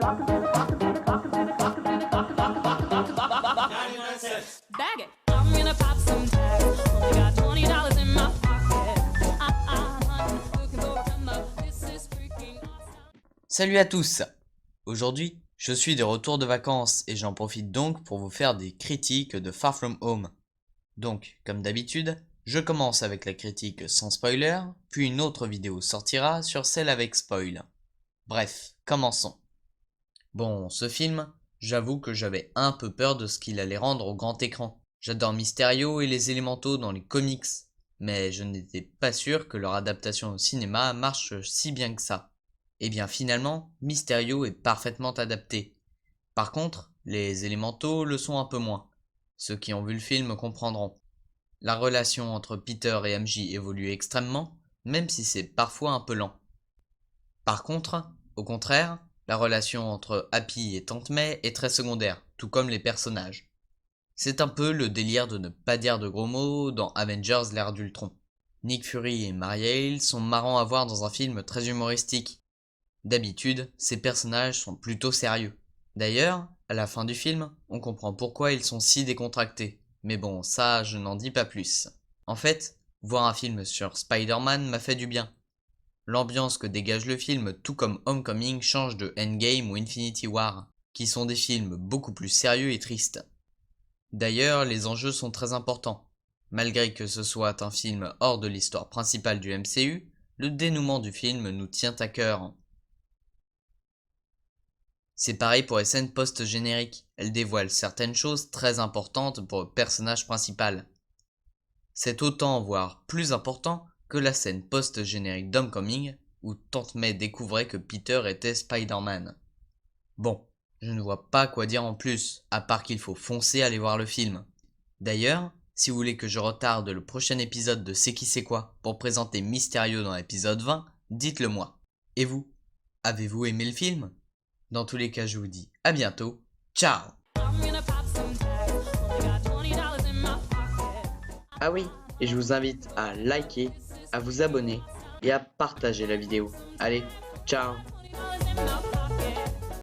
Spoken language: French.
Bag it. I'm gonna pop some tags. Only got $20 in my pocket. Looking for a come up. This is freaking awesome. Salut à tous! Aujourd'hui, je suis de retour de vacances et j'en profite donc pour vous faire des critiques de Far From Home. Donc, comme d'habitude, je commence avec la critique sans spoiler, puis une autre vidéo sortira sur celle avec spoil. Bref, commençons. Bon, ce film, j'avoue que j'avais un peu peur de ce qu'il allait rendre au grand écran. J'adore Mysterio et les élémentaux dans les comics, mais je n'étais pas sûr que leur adaptation au cinéma marche si bien que ça. Et bien finalement, Mysterio est parfaitement adapté. Par contre, les élémentaux le sont un peu moins. Ceux qui ont vu le film comprendront. La relation entre Peter et MJ évolue extrêmement, même si c'est parfois un peu lent. Par contre, au contraire, la relation entre Happy et Tante May est très secondaire, tout comme les personnages. C'est un peu le délire de ne pas dire de gros mots dans Avengers l'ère d'Ultron. Nick Fury et Maria Hill sont marrants à voir dans un film très humoristique. D'habitude, ces personnages sont plutôt sérieux. D'ailleurs, à la fin du film, on comprend pourquoi ils sont si décontractés. Mais bon, ça, je n'en dis pas plus. En fait, voir un film sur Spider-Man m'a fait du bien. L'ambiance que dégage le film, tout comme Homecoming, change de Endgame ou Infinity War, qui sont des films beaucoup plus sérieux et tristes. D'ailleurs, les enjeux sont très importants. Malgré que ce soit un film hors de l'histoire principale du MCU, le dénouement du film nous tient à cœur. C'est pareil pour les scènes post-génériques, elles dévoilent certaines choses très importantes pour le personnage principal. C'est autant, voire plus important, que la scène post-générique d'Homecoming, où Tante May découvrait que Peter était Spider-Man. Bon, je ne vois pas quoi dire en plus, à part qu'il faut foncer aller voir le film. D'ailleurs, si vous voulez que je retarde le prochain épisode de C'est qui c'est quoi pour présenter Mysterio dans l'épisode 20, dites-le moi. Et vous, avez-vous aimé le film ? Dans tous les cas, je vous dis à bientôt. Ciao! Ah oui, et je vous invite à liker, à vous abonner et à partager la vidéo. Allez, ciao! $20 in my